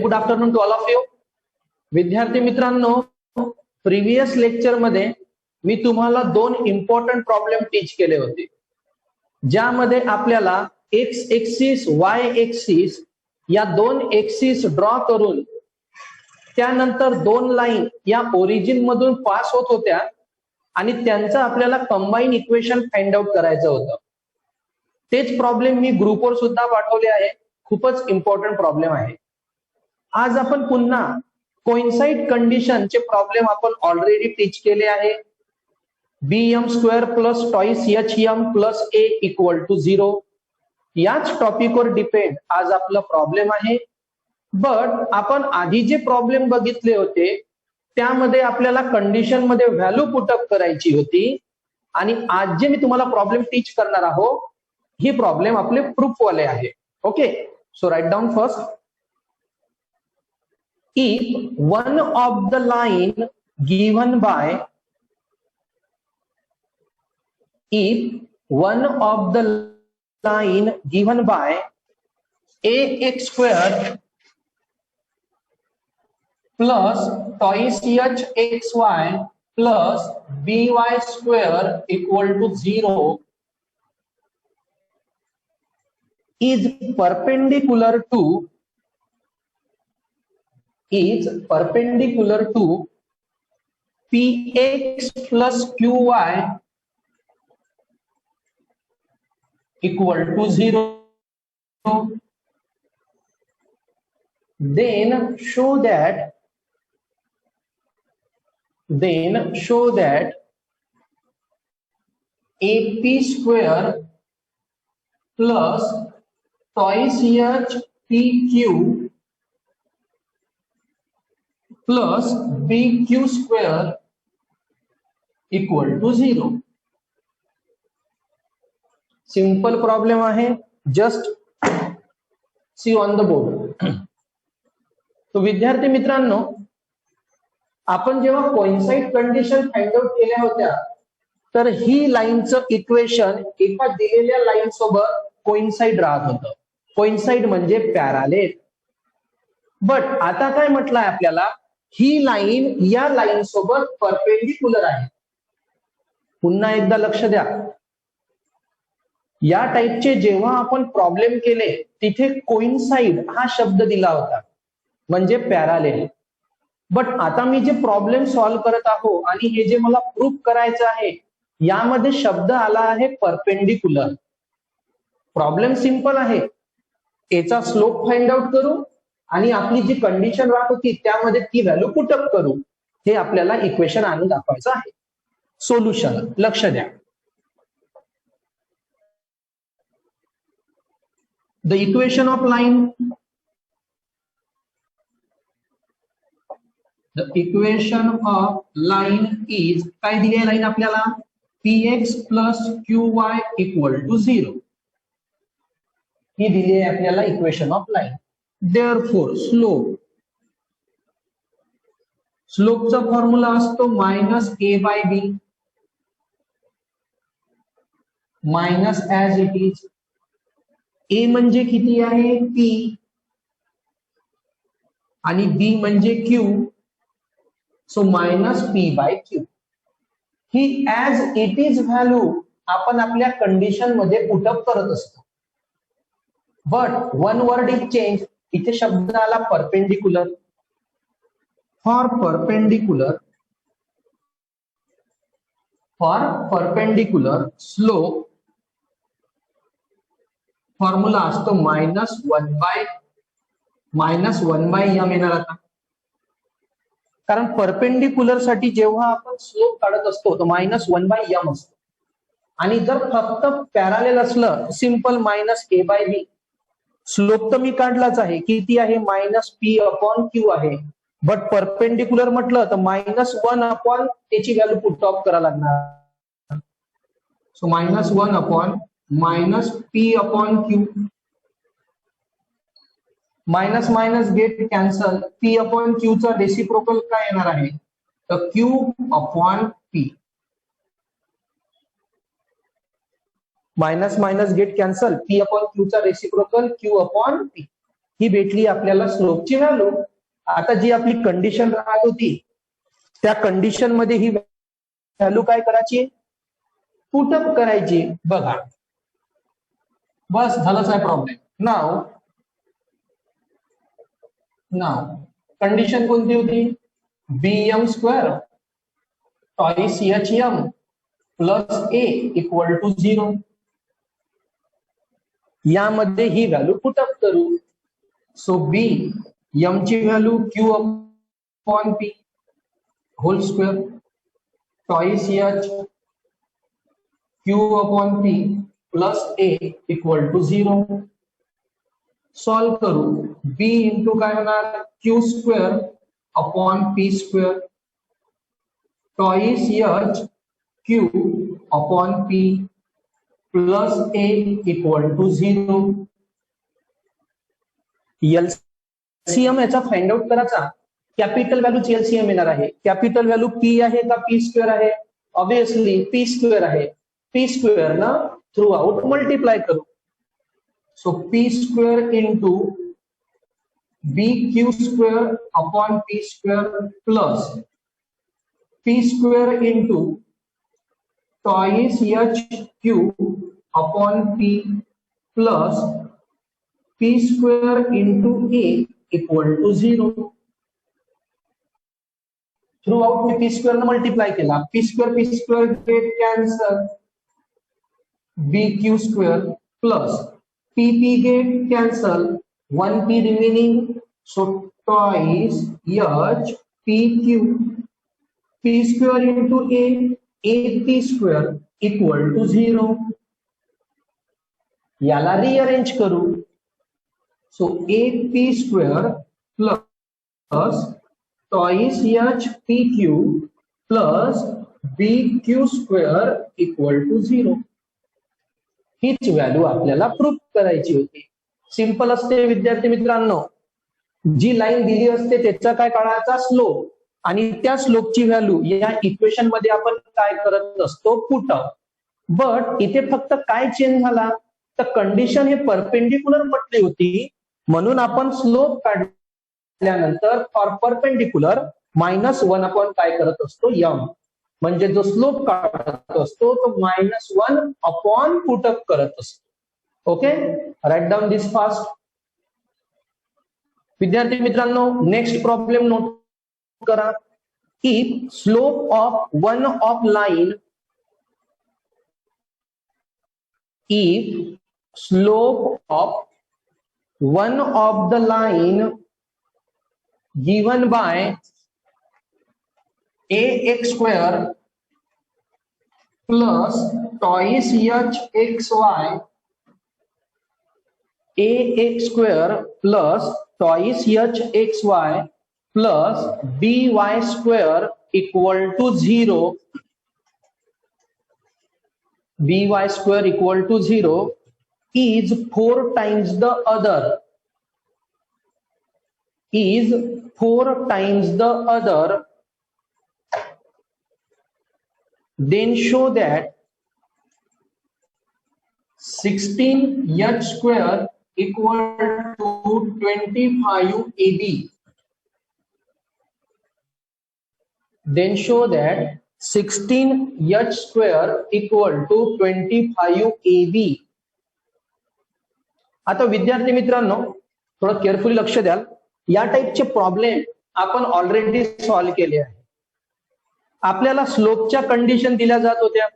Good afternoon to all of you. विद्यार्थी मित्रांनो, previous lecture मध्ये मी तुम्हाला 2 इम्पॉर्टंट प्रॉब्लेम टीच केले होते, ज्यामध्ये आपल्याला एक्स एक्सिस वाय एक्सिस या 2 एक्सिस ड्रॉ करून त्यानंतर 2 लाईन या ओरिजिन मधून पास होत होत्या आणि त्यांचं आपल्याला कंबाईन इक्वेशन फाइंड आउट करायचं होतं. तेच प्रॉब्लेम मी ग्रुपवर सुद्धा पाठवले आहे. खूपच इम्पॉर्टंट प्रॉब्लेम आहे. आज आपण पुन्हा कोइन्साइड कंडिशनचे प्रॉब्लेम आपण ऑलरेडी टीच केले आहे. bm square plus twice hm plus a equal to 0 याच टॉपिकवर डिपेंड आज आपला प्रॉब्लेम आहे. बट आपण आधी जे प्रॉब्लेम बघितले होते त्यामध्ये आपल्याला कंडिशन मध्ये व्हॅल्यू पुटअप करायची होती आणि आज जे मी तुम्हाला प्रॉब्लेम टीच करणार आहोत ही प्रॉब्लेम आपले प्रूफ वाले आहे. Okay, so write down first. If one of the line given by ax square plus twice hxy plus by square equal to 0 is perpendicular to px plus qy equal to 0, then show that ap square plus twice hpq plus bq square equal to 0. Simple problem आहे. Just see on the board. तो विद्यार्थी मित्रांनो, आपण जेव्हा coincide condition find out केल्या होत्या तर ही लाईनचं equation एका दिलेल्या लाईन सोबत कोइन्साइड राहत होतं. कोइन्साइड म्हणजे पॅरालेल. बट आता काय म्हटलंय आपल्याला, ही लाईन या लाईन सोबत परपेंडिक्युलर आहे. पुन्हा एकदा लक्ष द्या, या टाइपचे जेव्हा आपण प्रॉब्लेम केले तिथे कोइन्साइड हा शब्द दिला होता म्हणजे पॅरालेल. बट आता मी जे प्रॉब्लेम सॉल्व्ह करत आहो आणि हे जे मला प्रूफ करायचं आहे यामध्ये शब्द आला आहे परपेंडिक्युलर. प्रॉब्लेम सिंपल आहे. याचा स्लोप फाइंड आउट करू आणि आपली जी कंडिशन राहत होती त्यामध्ये ती व्हॅल्यू पुटअप करू. हे आपल्याला इक्वेशन आणून दाखवायचं आहे. सोल्युशन लक्ष द्या. The equation of line is काय दिली आहे लाईन आपल्याला, px plus qy equal to 0 ही दिली आहे आपल्याला इक्वेशन ऑफ लाईन. Therefore स्लोपचा फॉर्म्युला असतो minus a by b minus as it is. a म्हणजे किती आहे p आणि b म्हणजे q, so minus p by q. ही ऍज इट इज व्हॅल्यू आपण आपल्या कंडिशन मध्ये पुटअप करत असतो. But one word is change. इथे शब्द आला perpendicular. For perpendicular slope formula असतो मायनस वन बाय एम येणार. आता कारण परपेंडिक्युलर साठी जेव्हा आपण स्लोप काढत असतो तो मायनस वन बाय एम असतो आणि जर फक्त पॅरालेल असलं सिंपल मायनस ए बाय बी. स्लोप तर मी काढलाच आहे, किती आहे मायनस पी अपॉन क्यू आहे. बट परपेंडिक्युलर म्हटलं तर मायनस वन अपॉन त्याची व्हॅल्यू पुट ऑफ करायला लागणार. So minus one upon minus P upon Q. Minus minus get cancel. P upon Q चा रेसिप्रोकल काय येणार आहे तर Q upon P. Minus minus get cancel, P upon Q चा reciprocal Q upon P. ही भेटली आपल्याला स्लोपची व्हॅल्यू. आता जी आपली कंडिशन राहत होती त्या कंडिशन मध्ये ही व्हॅल्यू काय करायची, पुटअप करायची. बघा बस झालंच आहे प्रॉब्लेम. नाव कंडिशन कोणती होती, bm square twice hm plus a equal to 0. यामध्ये ही व्हॅल्यू पुटअप करू. सो b m ची value q upon p whole square twice h q upon p plus a equal to 0. Solve करू. b into काय होणार, q square upon p square twice h q upon p plus a equal to 0. LCM याचा find out करायचा. Capital व्हॅल्यूची LCM येणार आहे. Capital value p आहे का p स्क्वेअर आहे, ऑब्विसली p स्क्वेअर आहे. p स्क्वेअर ना थ्रू आउट मल्टिप्लाय करू. So p square into bq square upon p square plus p square into twice hq upon p plus p square into a equal to 0. Throughout मी p square न multiply केला. p square get cancel, bq square plus p get cancel, 1p remaining. So twice h pq p square into a square equal to 0. याला rearrange करू. So p square plus twice h pq plus bq square equal to 0. हीच value आपल्याला proof करायची होती. Simple असते विद्यार्थी मित्रांनो. जी line दिली असते त्याचा काय काढायचा, स्लोप, आणि त्या स्लोपची व्हॅल्यू या इक्वेशन मध्ये आपण काय करत असतो, पुटअप. बट इथे फक्त काय चेंज झाला, तर कंडिशन हे परपेंडिक्युलर म्हटली होती म्हणून आपण स्लोप काढल्यानंतर फॉर परपेंडिक्युलर -1 आपण काय करत असतो, m. म्हणजे जो स्लोप काढत असतो तो -1 अपॉन पुटअप करत असतो. ओके, राईट डाऊन दिस फास्ट. विद्यार्थी मित्रांनो नेक्स्ट प्रॉब्लेम नोट करा. If slope of one of line, if slope of one of the line given by ax square plus twice hxy, ax square plus twice hxy plus by square equal to 0, by square equal to 0 is 4 times the other, is 4 times the other, then show that 16h square equal to 25 AB. Then show that 16h square equal to 25 AB. आता विद्यार्थी मित्रांनो थोडं carefully लक्ष द्याल. या टाइपचे problem आपण already solve केले आहे. आपल्याला स्लोपच्या कंडिशन दिल्या जात होत्या.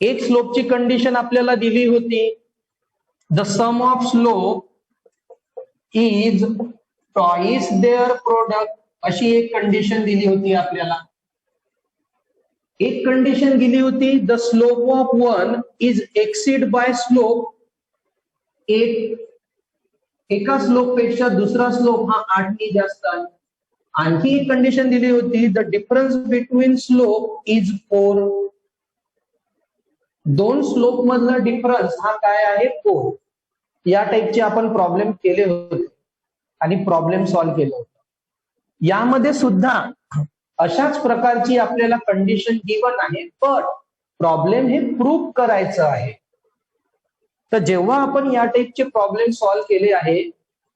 एक स्लोपची कंडिशन आपल्याला दिली होती, the sum of slope is twice their product, अशी एक कंडिशन दिली होती आपल्याला. एक कंडिशन दिली होती, the slope of one is exceed by slope, एका स्लोप पेक्षा दुसरा स्लोप हा 8 ने जास्त आहे. आणखी एक कंडिशन दिली होती, the difference between slope is 4, दोन स्लोप मधला डिफरन्स हा काय आहे, 4. या टाइपचे आपण प्रॉब्लेम केले होते आणि प्रॉब्लेम सॉल्व्ह केले होते. यामध्ये सुद्धा अशाच प्रकारची आपल्याला कंडिशन गिवन आहे, पण प्रॉब्लेम हे प्रूव्ह करायचं आहे. तर जेव्हा आपण या टाइपचे प्रॉब्लेम सॉल्व्ह केले आहे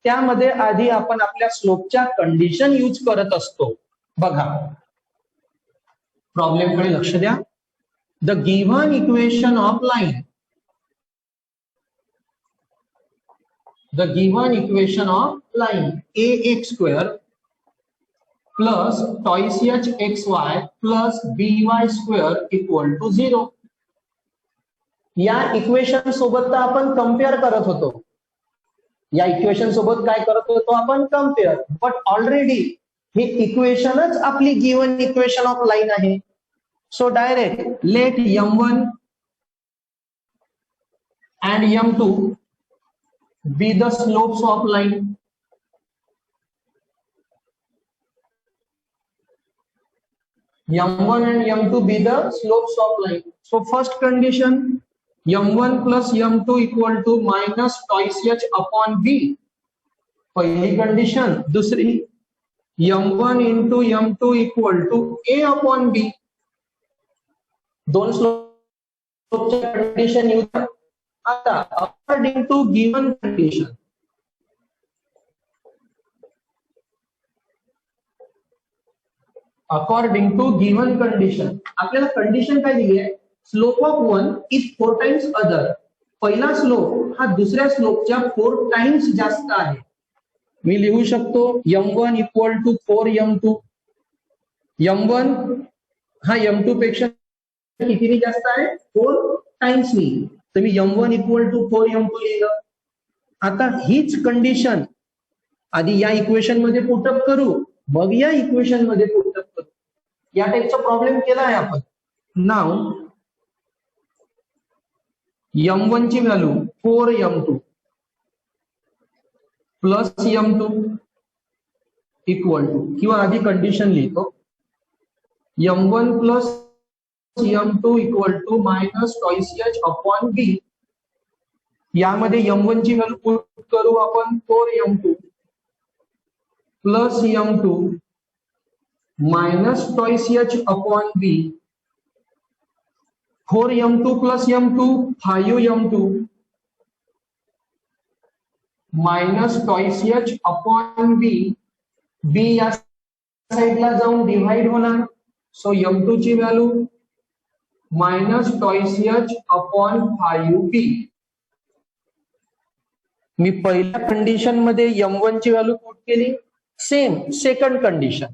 त्यामध्ये आधी आपण आपल्या स्लोपच्या कंडिशन यूज करत असतो. बघा प्रॉब्लेमकडे लक्ष द्या. The given equation of line, the given equation of line ax square plus twice hxy plus by square equal to 0. या इक्वेशन सोबत तर आपण कम्पेअर करत होतो. या इक्वेशन सोबत काय करत होतो आपण? कम्पेअर. बट ऑलरेडी हे इक्वेशनच आपली गिव्हन इक्वेशन ऑफ लाईन आहे. So direct let m1 and m2 be the slopes of line. m1 and m2 be the slopes of line. So first condition, m1 plus m2 equal to minus twice h upon b. पहली condition. दूसरी m1 into m2 equal to a upon b. दोन स्लोपच्या condition use. आता according to given condition, according to given condition आपल्याला condition काय दिली आहे? Slope of one is 4 times other. पहिला स्लोप हा दुसऱ्या स्लोपच्या 4 टाइम्स जास्त आहे. मी लिहू शकतो m1 equal to 4m2. m1 हा m2 पेक्षा कितीने जास्त आहे? 4 टाइम्सनी. तर मी m1 इक्वल टू 4m2 लिहिलं. आता हीच कंडिशन आधी या इक्वेशन मध्ये पुटअप करू, मग या इक्वेशन मध्ये पुटअप करू. या टाइपचा प्रॉब्लेम केला आहे आपण. नाव m1 ची value 4m2 plus m2 equal to, किंवा आधी कंडिशन लिहितो m1 plus m2 equal to minus twice h upon b. यामध्ये m1 ची व्हॅल्यू पुट करू आपण 4m2 plus m2 minus twice h upon b. 4m2 plus m2 5m2 minus twice h upon b. b या साइडला जाऊन divide होणार. So m2 ची value minus twice h upon 5b. मी पहिल्या कंडिशन मध्ये m1 ची व्हॅल्यू पुट केली. Same second condition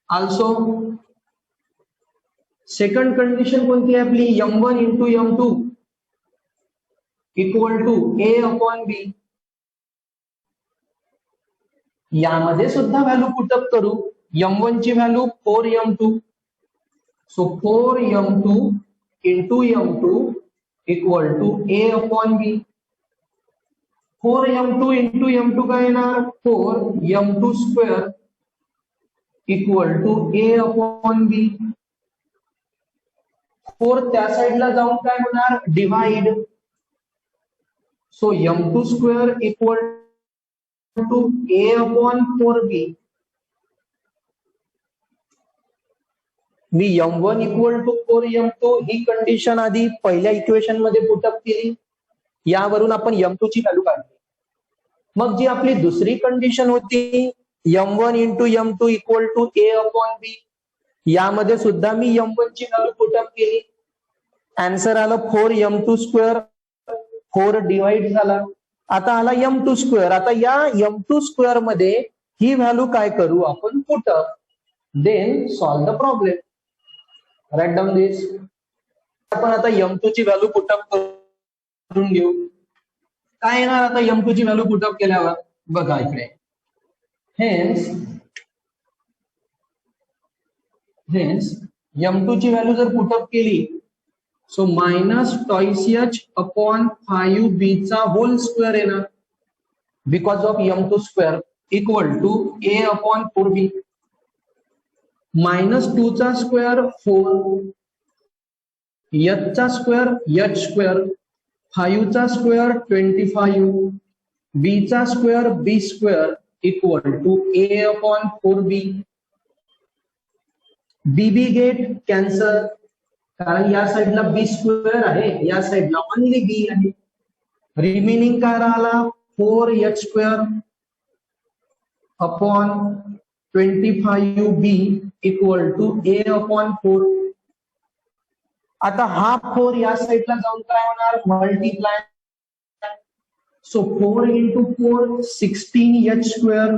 also. Second condition कोणती आहे आपली? m1 into m2 equal to a upon b. यामध्ये सुद्धा व्हॅल्यू पुटअप करू. m1 ची value 4m2. So 4m2 into m2 equal to a upon b. 4m2 into m2 काय येणार? 4m2 square equal to a upon b. 4 त्या साइडला जाऊन काय होणार? Divide. So m2 square equal to a upon 4b. मी m1 equal to 4m2 ही condition आधी पहिल्या इक्वेशन मध्ये पुटअप केली. यावरून आपण m2 ची व्हॅल्यू काढली. मग जी आपली दुसरी कंडिशन होती m1 into m2 equal to a upon b, यामध्ये सुद्धा मी m1 ची व्हॅल्यू पुटअप केली. आन्सर आलं 4m2 स्क्वेअर. 4 डिवाइड झाला. आता आला m2 स्क्वेअर. आता या m2 स्क्वेअर मध्ये ही व्हॅल्यू काय करू आपण? Put up. Then solve the problem. Write down this. आपण आता m2 ची व्हॅल्यू पुटअप करून घेऊ. काय येणार आता m2 ची व्हॅल्यू पुटअप केल्यावर? बघा इकडे. हेन्स m2 ची व्हॅल्यू जर पुटअप केली, so minus twice h upon 5b चा होल स्क्वेअर येणार. Because of m2 square equal to a upon 4b. Minus 2 चा स्क्वेअर 4, h चा स्क्वेअर h स्क्वेअर, 5 चा स्क्वेअर 25, b चा square b square equal to a upon 4b. B b get cancel, कारण या साइडला b square आहे, या साइडला ओनली b आहे. रिमेनिंग काय राहिला? 4h² upon 25b equal to a upon 4. आता हा 4 या साईडला जाऊन काय होणार, मल्टिप्लाय. So 4 into 4 16h².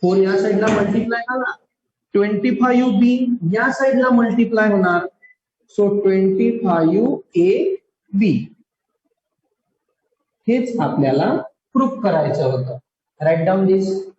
4 या साईडला मल्टिप्लाय करा, 25b या साईडला मल्टिप्लाय होणार. So 25ab. हेच आपल्याला प्रूफ करायचं होतं. राईट डाऊन दिस.